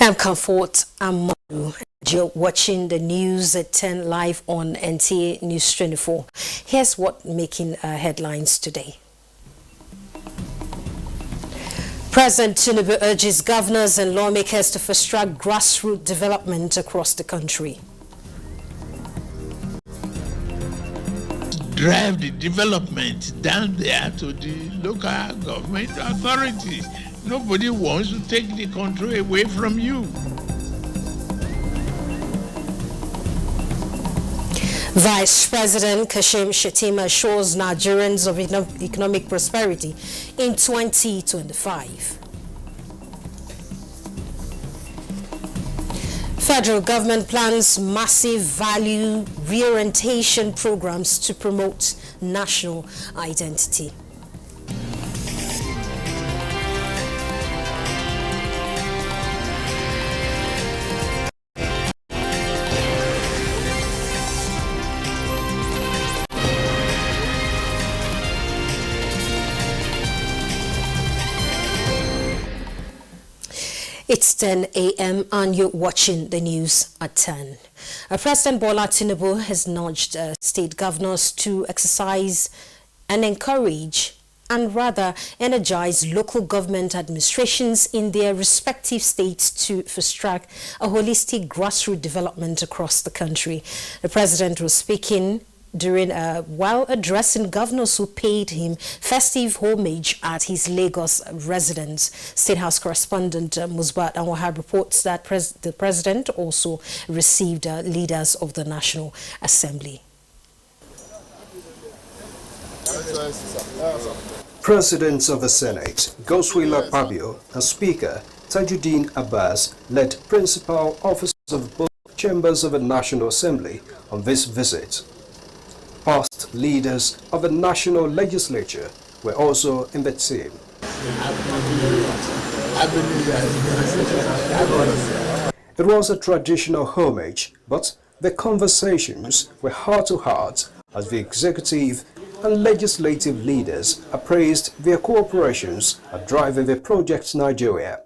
I'm Comfort Amadu. You're watching the news at 10 live on NTA News 24. Here's what making headlines today. President Tinubu urges governors and lawmakers to fast-track grassroots development across the country. Drive the development down there to the local government authorities. Nobody wants to take the control away from you. Vice President Kashim Shettima assures Nigerians of economic prosperity in 2025. Federal government plans massive value reorientation programs to promote national identity. It's 10 a.m. and you're watching the news at 10. President Bola Tinubu has nudged state governors to exercise and encourage and rather energize local government administrations in their respective states to fast-track a holistic grassroots development across the country. The president was speaking during while addressing governors who paid him festive homage at his Lagos residence. State House correspondent Musbat Anwahab reports that the president also received leaders of the National Assembly. Presidents of the Senate, Godswill Akpabio, and Speaker Tajuddin Abbas led principal officers of both chambers of the National Assembly on this visit. Past leaders of the National Legislature were also in the team. It was a traditional homage, but the conversations were heart-to-heart as the executive and legislative leaders appraised their cooperations at driving the Project Nigeria.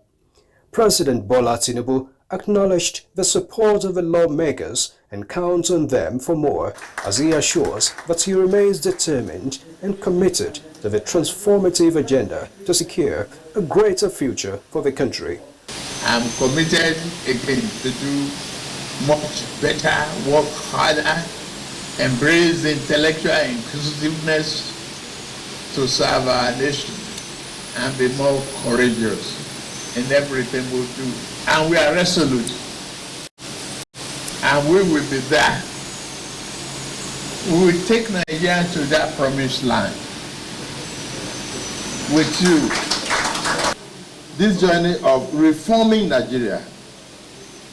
President Bola Tinubu acknowledged the support of the lawmakers and counts on them for more, as he assures that he remains determined and committed to the transformative agenda to secure a greater future for the country. I'm committed again to do much better, work harder, embrace intellectual inclusiveness to serve our nation, and be more courageous in everything we do. And we are resolute. And we will be there. We will take Nigeria to that promised land with you. This journey of reforming Nigeria,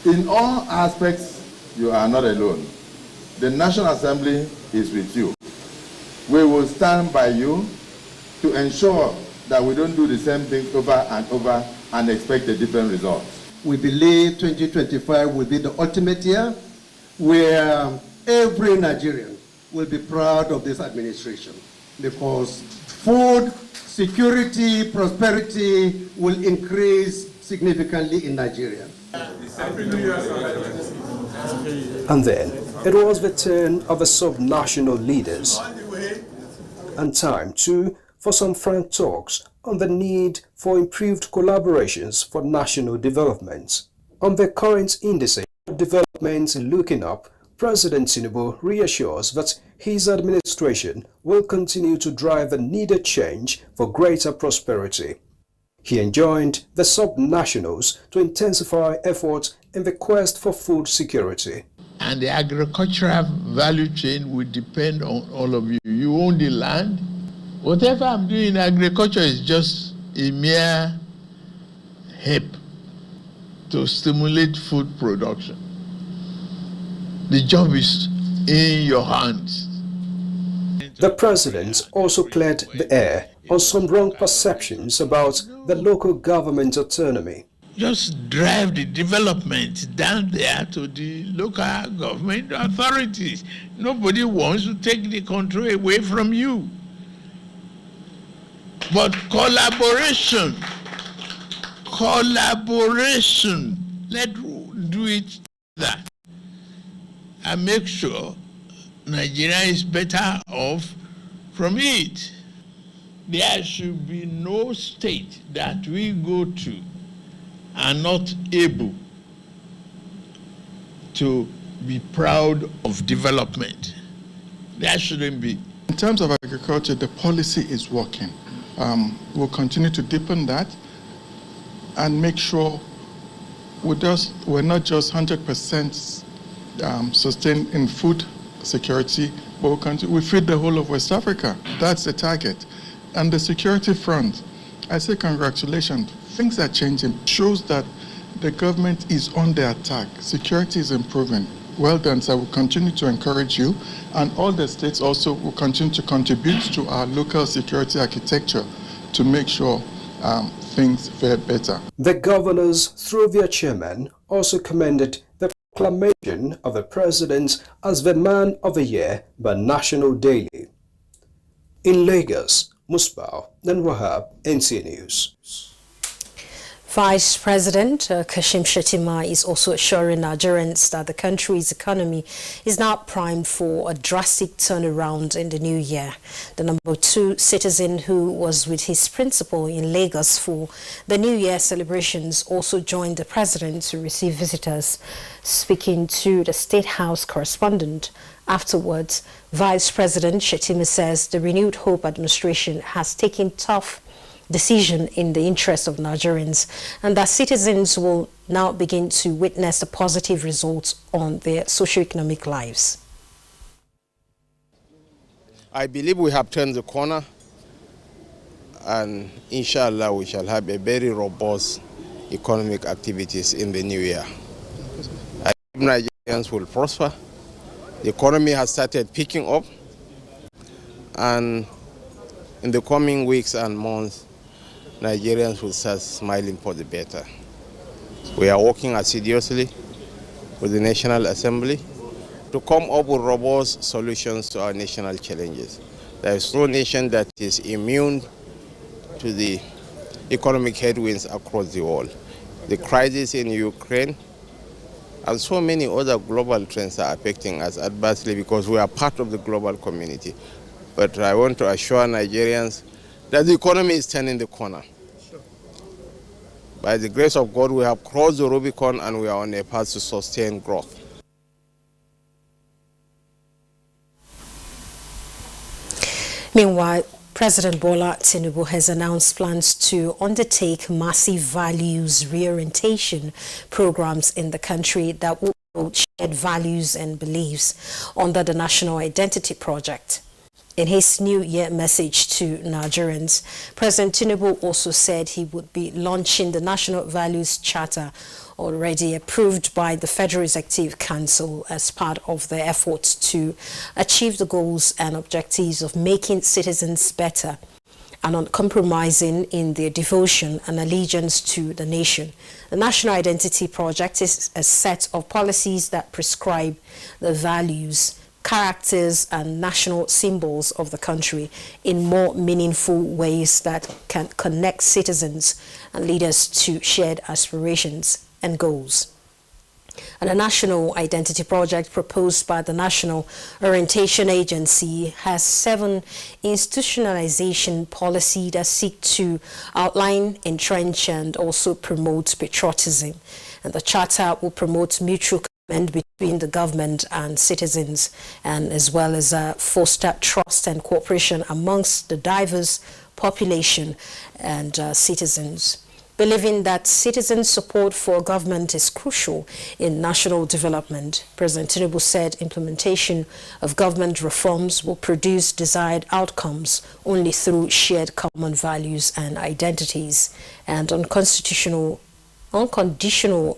in all aspects, you are not alone. The National Assembly is with you. We will stand by you to ensure that we don't do the same thing over and over and expect a different result. We believe 2025 will be the ultimate year where every Nigerian will be proud of this administration, because food security, prosperity will increase significantly in Nigeria. And then it was the turn of the sub-national leaders, and time too for some frank talks on the need for improved collaborations for national development. On the current indices of development looking up, President Tinubu reassures that his administration will continue to drive the needed change for greater prosperity. He enjoined the sub-nationals to intensify efforts in the quest for food security. And the agricultural value chain will depend on all of you. You own the land. Whatever I'm doing in agriculture is just a mere help to stimulate food production. The job is in your hands. The president also cleared the air on some wrong perceptions about the local government autonomy. Just drive the development down there to the local government authorities. Nobody wants to take the control away from you. But collaboration Let's do it together and make sure Nigeria is better off from it. There should be no state that we go to and not able to be proud of development. There shouldn't be. In terms of agriculture, the policy is working. We'll continue to deepen that and make sure we're not just 100% sustained in food security, but we feed the whole of West Africa. That's the target. And the security front, I say congratulations. Things are changing. It shows that the government is on the attack. Security is improving. Well done, sir. We'll continue to encourage you. And all the states also will continue to contribute to our local security architecture to make sure things fare better. The governors, through their chairman, also commended the proclamation of the president as the Man of the Year by National Daily. In Lagos, Musbah and Wahab, NTA News. Vice President Kashim Shettima is also assuring Nigerians that the country's economy is now primed for a drastic turnaround in the new year. The number 2 citizen who was with his principal in Lagos for the New Year celebrations also joined the president to receive visitors. Speaking to the State House correspondent afterwards, Vice President Shettima says the Renewed Hope administration has taken tough decision in the interest of Nigerians and that citizens will now begin to witness the positive results on their socio-economic lives. I believe we have turned the corner and inshallah we shall have a very robust economic activities in the new year. I believe Nigerians will prosper. The economy has started picking up and in the coming weeks and months Nigerians will start smiling for the better. We are working assiduously with the National Assembly to come up with robust solutions to our national challenges. There is no nation that is immune to the economic headwinds across the world. The crisis in Ukraine and so many other global trends are affecting us adversely because we are part of the global community. But I want to assure Nigerians that the economy is turning the corner. By the grace of God, we have crossed the Rubicon and we are on a path to sustain growth. Meanwhile, President Bola Tinubu has announced plans to undertake massive values reorientation programs in the country that will promote shared values and beliefs under the National Identity Project. In his New Year message to Nigerians, President Tinubu also said he would be launching the National Values Charter, already approved by the Federal Executive Council, as part of their efforts to achieve the goals and objectives of making citizens better and uncompromising in their devotion and allegiance to the nation. The National Identity Project is a set of policies that prescribe the values, characters and national symbols of the country in more meaningful ways that can connect citizens and leaders to shared aspirations and goals. And the National Identity Project proposed by the National Orientation Agency has 7 institutionalization policies that seek to outline, entrench and also promote patriotism. And the charter will promote mutual between the government and citizens, and as well as foster trust and cooperation amongst the diverse population and citizens. Believing that citizen support for government is crucial in national development, President Tinubu said implementation of government reforms will produce desired outcomes only through shared common values and identities and unconditional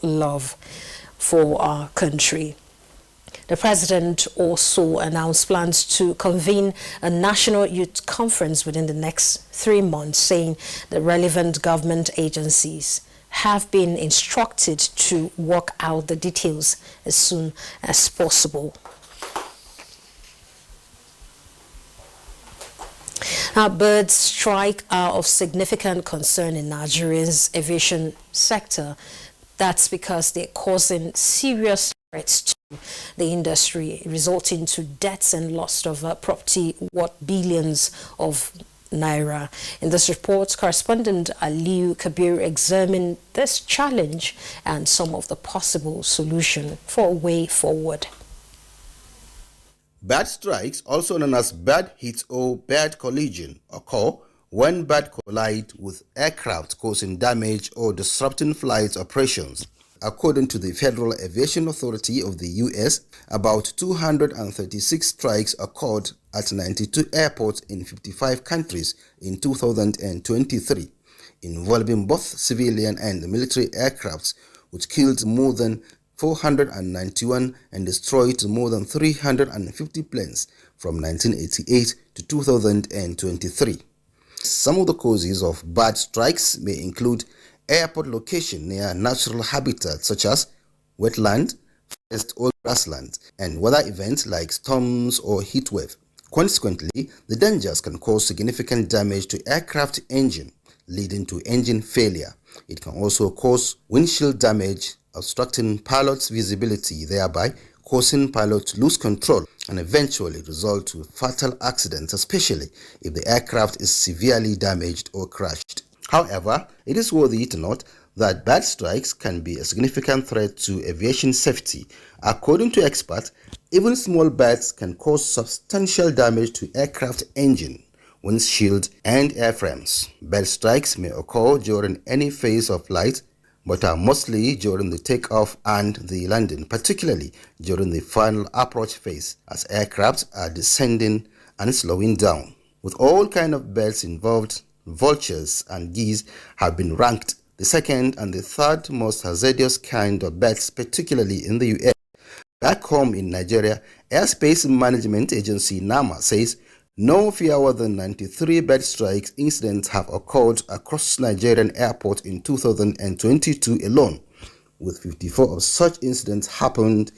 love for our country. The president also announced plans to convene a national youth conference within the next 3 months, saying the relevant government agencies have been instructed to work out the details as soon as possible. Now, bird strike are of significant concern in Nigeria's aviation sector. That's because they're causing serious threats to the industry, resulting to deaths and loss of property worth billions of naira. In this report, correspondent Aliu Kabir examined this challenge and some of the possible solution for a way forward. Bird strikes, also known as bird hit or bird collision, occur when birds collide with aircraft, causing damage or disrupting flight operations. According to the Federal Aviation Authority of the U.S., about 236 strikes occurred at 92 airports in 55 countries in 2023, involving both civilian and military aircrafts, which killed more than 491 and destroyed more than 350 planes from 1988 to 2023. Some of the causes of bird strikes may include airport location near natural habitats such as wetland, forest or grassland, and weather events like storms or heat wave. Consequently, the dangers can cause significant damage to aircraft engine, leading to engine failure. It can also cause windshield damage, obstructing pilots' visibility, thereby causing pilots to lose control and eventually result to fatal accidents, especially if the aircraft is severely damaged or crashed. However, it is worthy to note that bird strikes can be a significant threat to aviation safety. According to experts, even small birds can cause substantial damage to aircraft engine, windshield, and airframes. Bird strikes may occur during any phase of flight, but are mostly during the takeoff and the landing, particularly during the final approach phase, as aircraft are descending and slowing down. With all kinds of birds involved, vultures and geese have been ranked the second and the third most hazardous kind of birds, particularly in the US. Back home in Nigeria, Airspace Management Agency NAMA says no fewer than 93 bird strikes incidents have occurred across Nigerian airports in 2022 alone, with 54 of such incidents happened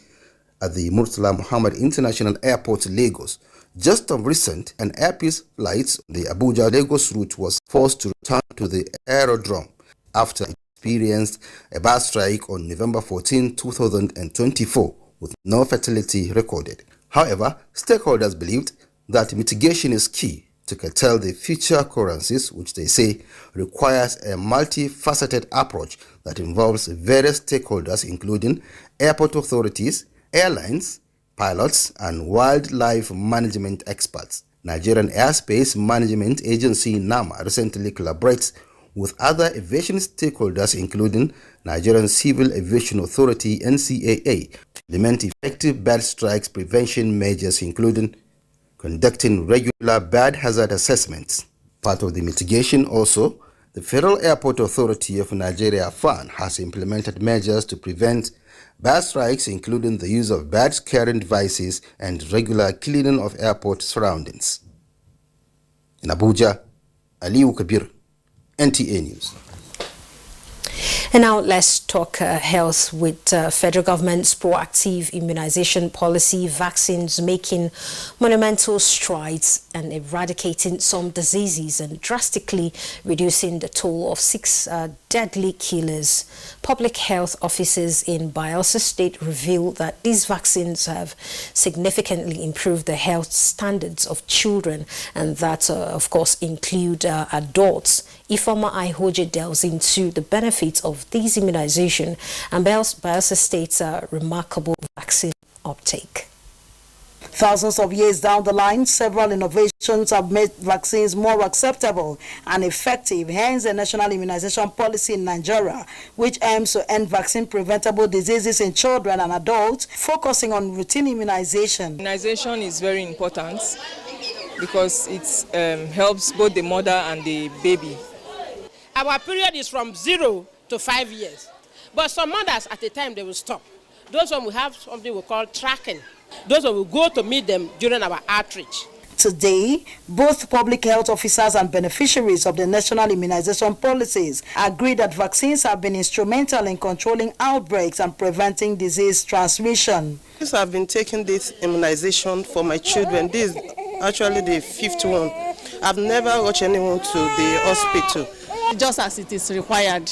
at the Murtala Muhammad International Airport, Lagos. Just of recent, an Air Peace flight, the Abuja-Lagos route, was forced to return to the aerodrome after it experienced a bird strike on November 14, 2024, with no fatality recorded. However, stakeholders believed that mitigation is key to curtail the future occurrences, which they say requires a multifaceted approach that involves various stakeholders, including airport authorities, airlines, pilots, and wildlife management experts. Nigerian Airspace Management Agency NAMA recently collaborates with other aviation stakeholders, including Nigerian Civil Aviation Authority (NCAA), to implement effective bird strikes prevention measures, including conducting regular bird hazard assessments. Part of the mitigation also, the Federal Airport Authority of Nigeria (FAN) has implemented measures to prevent bird strikes, including the use of bird scaring devices and regular cleaning of airport surroundings. In Abuja, Aliu Kabir, NTA News. And now let's talk health with federal government's proactive immunization policy, vaccines making monumental strides and eradicating some diseases and drastically reducing the toll of 6 deadly killers. Public health officers in Bayelsa State revealed that these vaccines have significantly improved the health standards of children, and that, of course, include adults. Ifeoma Aihoje delves into the benefits of these immunization and Bayelsa State's remarkable vaccine uptake. Thousands of years down the line, several innovations have made vaccines more acceptable and effective. Hence, the national immunization policy in Nigeria, which aims to end vaccine-preventable diseases in children and adults, focusing on routine immunization. Immunization is very important because it helps both the mother and the baby. Our period is from 0 to 5 years. But some mothers, at the time, they will stop. Those one will have something we call tracking. Those one will go to meet them during our outreach. Today, both public health officers and beneficiaries of the national immunization policies agree that vaccines have been instrumental in controlling outbreaks and preventing disease transmission. I've been taking this immunization for my children. This is actually the 5th one. I've never watched anyone to the hospital. Just as it is required,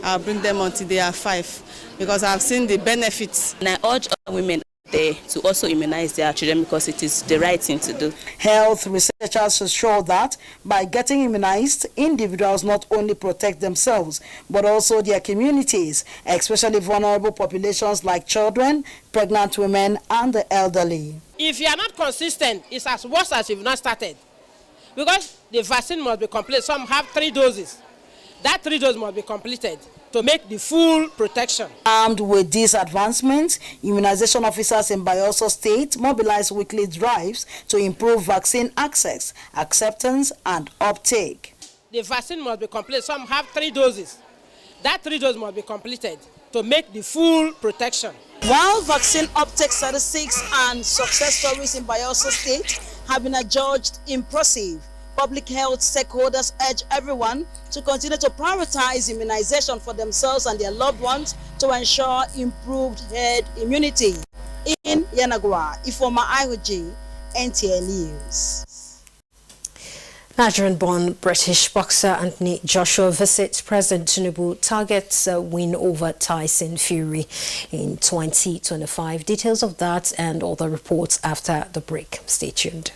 I'll bring them until they are 5 because I've seen the benefits. And I urge all women there to also immunize their children because it is the right thing to do. Health researchers show that by getting immunized, individuals not only protect themselves but also their communities, especially vulnerable populations like children, pregnant women, and the elderly. If you are not consistent, it's as worse as you've not started. Because the vaccine must be complete. Some have 3 doses. That 3 doses must be completed to make the full protection. Armed with these advancements, immunization officers in Bayelsa State mobilize weekly drives to improve vaccine access, acceptance, and uptake. The vaccine must be complete. Some have 3 doses. That 3 doses must be completed to make the full protection. While vaccine uptake statistics and success stories in Bayelsa State have been adjudged impressive, public health stakeholders urge everyone to continue to prioritize immunization for themselves and their loved ones to ensure improved herd immunity. In Yanagwa, Ifoma Ihoji, NTA News. Nigerian-born British boxer Anthony Joshua visits President Tinubu, targets a win over Tyson Fury in 2025. Details of that and other reports after the break. Stay tuned.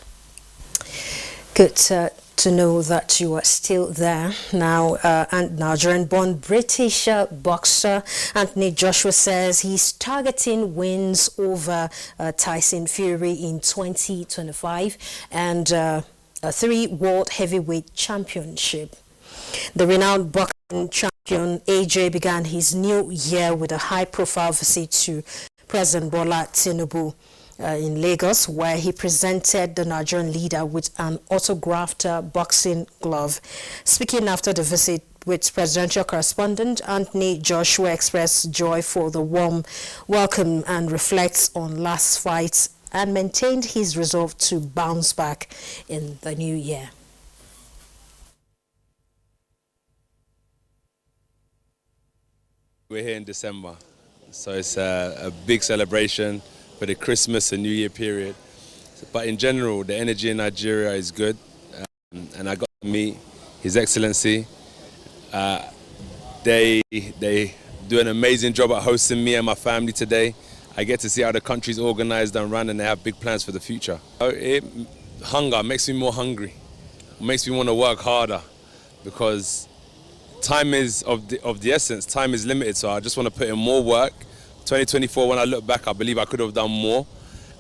Good to know that you are still there now. And Nigerian-born British boxer Anthony Joshua says he's targeting wins over Tyson Fury in 2025 and a 3 World Heavyweight Championship. The renowned boxing champion AJ began his new year with a high-profile visit to President Bola Tinubu in Lagos, where he presented the Nigerian leader with an autographed boxing glove. Speaking after the visit with presidential correspondent, Anthony Joshua expressed joy for the warm welcome and reflects on last fights and maintained his resolve to bounce back in the new year. We're here in December, so it's a big celebration for the Christmas and New Year period. But in general, the energy in Nigeria is good, and I got to meet His Excellency. They do an amazing job at hosting me and my family today. I get to see how the country's organized and run, and they have big plans for the future. Hunger makes me more hungry, makes me want to work harder, because time is of the essence. Time is limited, so I just want to put in more work. 2024, when I look back, I believe I could have done more,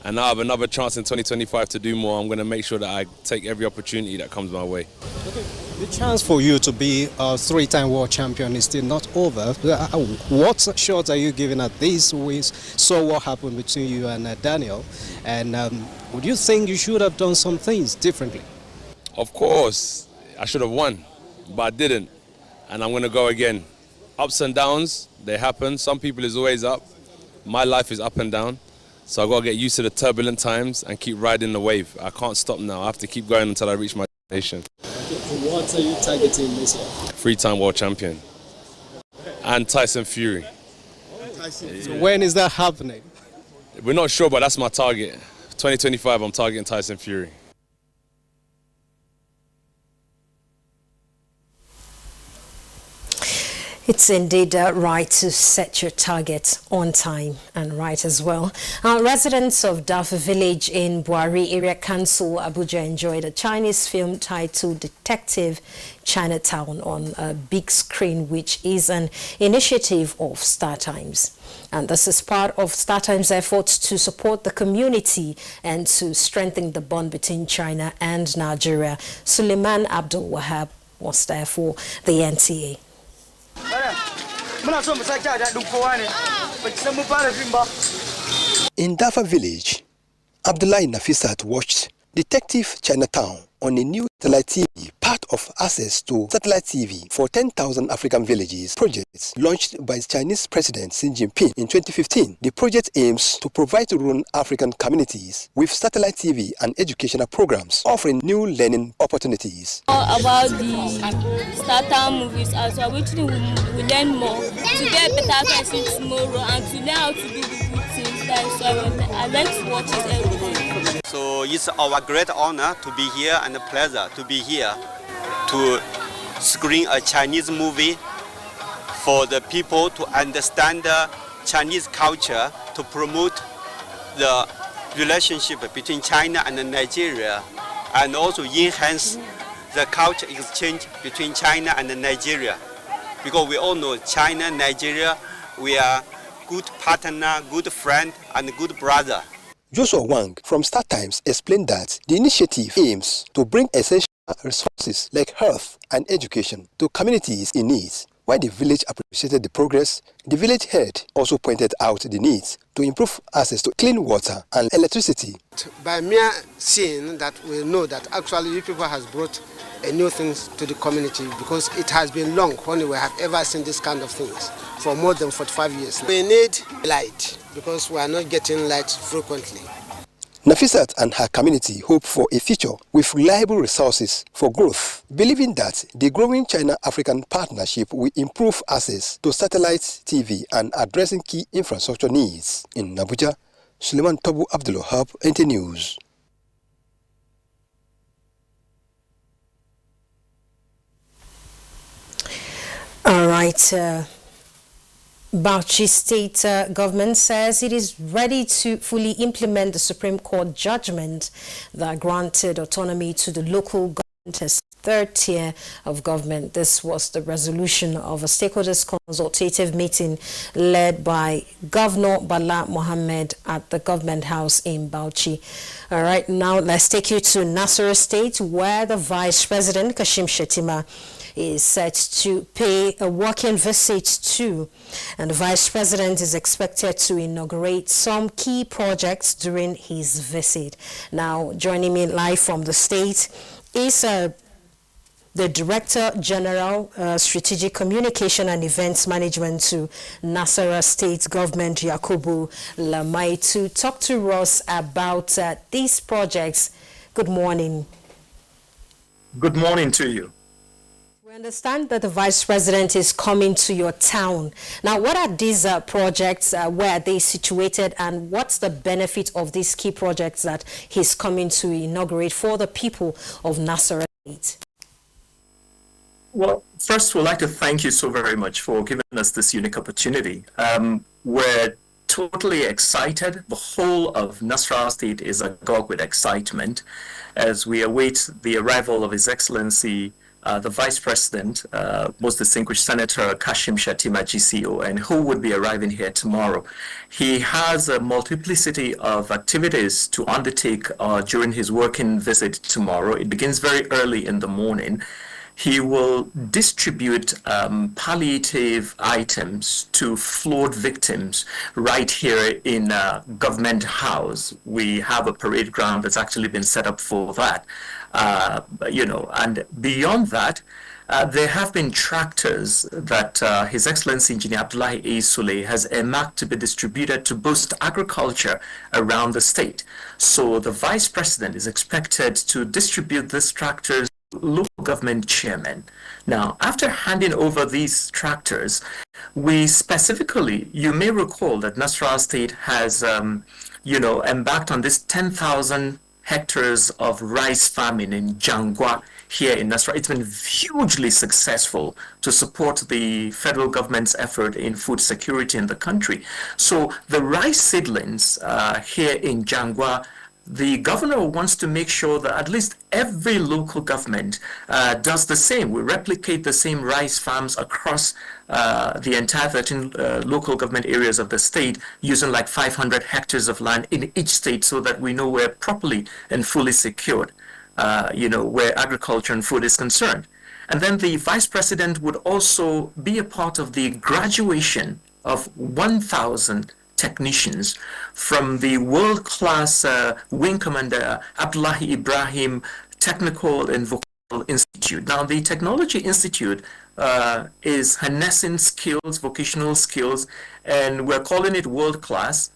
and now I have another chance in 2025 to do more. I'm going to make sure that I take every opportunity that comes my way. Okay. The chance for you to be a 3-time world champion is still not over. What shots are you giving at this? We saw what happened between you and Daniel, and would you think you should have done some things differently? Of course, I should have won, but I didn't, and I'm going to go again. Ups and downs, they happen. Some people is always up. My life is up and down, so I've got to get used to the turbulent times and keep riding the wave. I can't stop now. I have to keep going until I reach my destination. What are you targeting this year? 3-time world champion. And Tyson Fury. So when is that happening? We're not sure, but that's my target. 2025, I'm targeting Tyson Fury. It's indeed right to set your target on time and right as well. Residents of Dafa Village in Buhari Area Council, Abuja, enjoyed a Chinese film titled Detective Chinatown on a big screen, which is an initiative of StarTimes. And this is part of StarTimes' efforts to support the community and to strengthen the bond between China and Nigeria. Suleiman Abdul Wahab was there for the NTA. In Dafa Village, Abdullahi Nafisat watched Detective Chinatown on a new satellite TV, part of access to satellite TV for 10,000 African villages project launched by Chinese President Xi Jinping in 2015. The project aims to provide rural African communities with satellite TV and educational programs, offering new learning opportunities. About the starter movies, as well, which we learn more to get better person tomorrow and to learn how to do the good things. So I like to watch it every day. So it's our great honor to be here and a pleasure to be here to screen a Chinese movie for the people to understand the Chinese culture, to promote the relationship between China and Nigeria, and also enhance the culture exchange between China and Nigeria. Because we all know China and Nigeria, we are good partner, good friend, and good brother. Joshua Wang from Star Times explained that the initiative aims to bring essential resources like health and education to communities in need. While the village appreciated the progress, the village head also pointed out the needs to improve access to clean water and electricity. By mere seeing that, we know that actually you people has brought a new things to the community, because it has been long when we have ever seen this kind of things for more than 45 years. We need light because we are not getting light frequently. Nafisat and her community hope for a future with reliable resources for growth, believing that the growing China-African partnership will improve access to satellite TV and addressing key infrastructure needs. In Abuja, Suleiman Tabu Abdulwahab, NTA News. All right. Bauchi State government says it is ready to fully implement the Supreme Court judgment that granted autonomy to the local government as third tier of government. This was the resolution of a stakeholders consultative meeting led by Governor Bala Mohammed at the government house in Bauchi. All right, now let's take you to Nasarawa State, where the Vice President Kashim Shettima is set to pay a working visit to, and the Vice President is expected to inaugurate some key projects during his visit. Now, joining me live from the state is the Director General, Strategic Communication and Events Management to Nasarawa State Government, Yakubu Lamai, to talk to us about these projects. Good morning. Good morning to you. We understand that the Vice President is coming to your town. Now, what are these projects? Where are they situated? And what's the benefit of these key projects that he's coming to inaugurate for the people of Nasarawa State? Well, first, we'd like to thank you so very much for giving us this unique opportunity. We're totally excited. The whole of Nasarawa State is agog with excitement as we await the arrival of His Excellency the Vice President, most distinguished Senator Kashim Shettima, GCO, and who would be arriving here tomorrow. He has a multiplicity of activities to undertake during his working visit tomorrow. It begins very early in the morning. He will distribute palliative items to flood victims right here in Government House. We have a parade ground that's actually been set up for that. And beyond that, there have been tractors that His Excellency Engineer Abdullahi A. Sule has earmarked to be distributed to boost agriculture around the state. So the Vice President is expected to distribute these tractors to local government chairmen. Now, after handing over these tractors, we specifically, you may recall that Nasarawa State has, embarked on this 10,000 hectares of rice farming in Jangwa here in Nasarawa. It's been hugely successful to support the federal government's effort in food security in the country. So the rice seedlings here in Jangwa, the governor wants to make sure that at least every local government does the same. We replicate the same rice farms across the entire 13 local government areas of the state, using like 500 hectares of land in each state, so that we know we're properly and fully secured, where agriculture and food is concerned. And then the Vice President would also be a part of the graduation of 1,000 technicians from the world-class Wing Commander Abdullahi Ibrahim Technical and Vocational Institute. Now, the Technology Institute is harnessing skills, vocational skills, and we're calling it world-class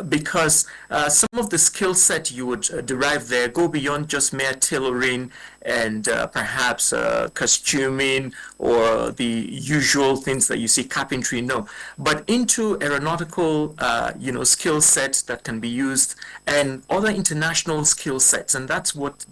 because some of the skill set you would derive there go beyond just mere tailoring and perhaps costuming or the usual things that you see, carpentry, no, but into aeronautical, skill sets that can be used and other international skill sets. And that's what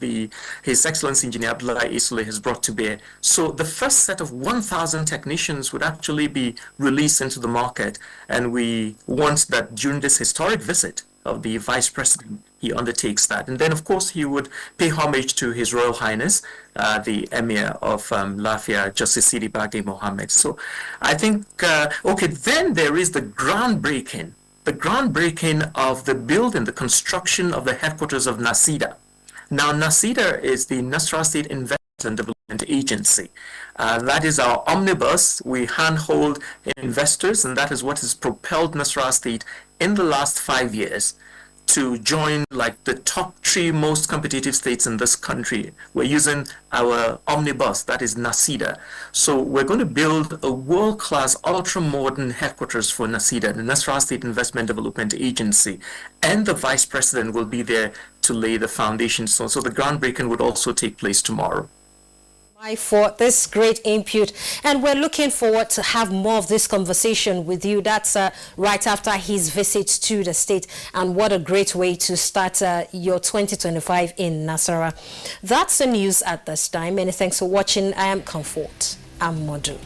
His Excellency Engineer Abdullah Isle has brought to bear. So the first set of 1,000 technicians would actually be released into the market. And we want that during this historic visit of the Vice President, he undertakes that. And then, of course, he would pay homage to His Royal Highness, the Emir of Lafia, Justice Sidi Baghdadi Mohammed. So I think, then there is the groundbreaking of the building, the construction of the headquarters of NACIDA. Now, NACIDA is the Nasarawa State Investment and Development Agency. That is our omnibus. We handhold investors, and that is what has propelled Nasarawa State in the last 5 years to join like the top 3 most competitive states in this country. We're using our omnibus, that is NACIDA. So we're going to build a world-class, ultra-modern headquarters for NACIDA, the Nasarawa State Investment Development Agency, and the Vice President will be there to lay the foundation stone. So the groundbreaking would also take place tomorrow. For this great input, and we're looking forward to have more of this conversation with you. That's right after his visit to the state, and what a great way to start your 2025 in Nasarawa. That's the news at this time. Many thanks for watching. I am Comfort Amodu.